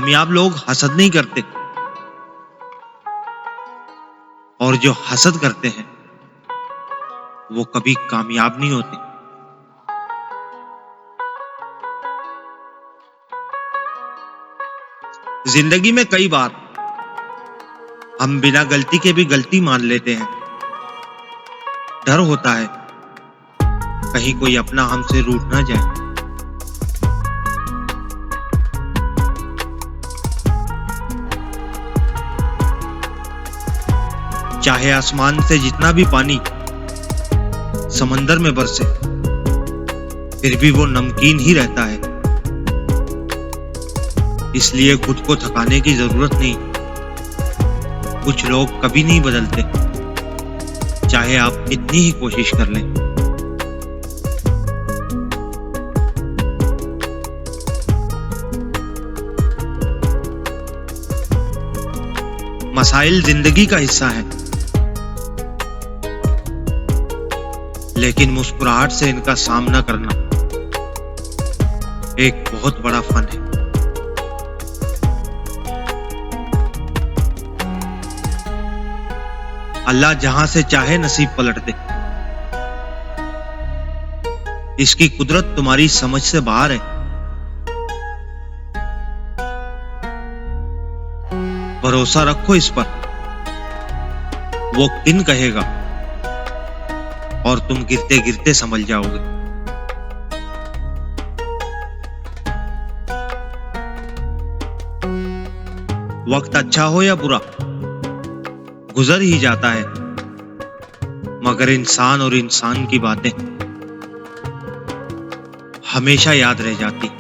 कामयाब लोग हसद नहीं करते, और जो हसद करते हैं वो कभी कामयाब नहीं होते। जिंदगी में कई बार हम बिना गलती के भी गलती मान लेते हैं। डर होता है कहीं कोई अपना हमसे रूठ ना जाए। चाहे आसमान से जितना भी पानी समंदर में बरसे, फिर भी वो नमकीन ही रहता है। इसलिए खुद को थकाने की जरूरत नहीं। कुछ लोग कभी नहीं बदलते, चाहे आप कितनी ही कोशिश कर लें। मसाइल जिंदगी का हिस्सा है, लेकिन मुस्कुराहट से इनका सामना करना एक बहुत बड़ा फन है। अल्लाह जहां से चाहे नसीब पलट दे। इसकी कुदरत तुम्हारी समझ से बाहर है। भरोसा रखो इस पर, वो किन कहेगा और तुम गिरते गिरते संभल जाओगे। वक्त अच्छा हो या बुरा गुजर ही जाता है, मगर इंसान और इंसान की बातें हमेशा याद रह जाती।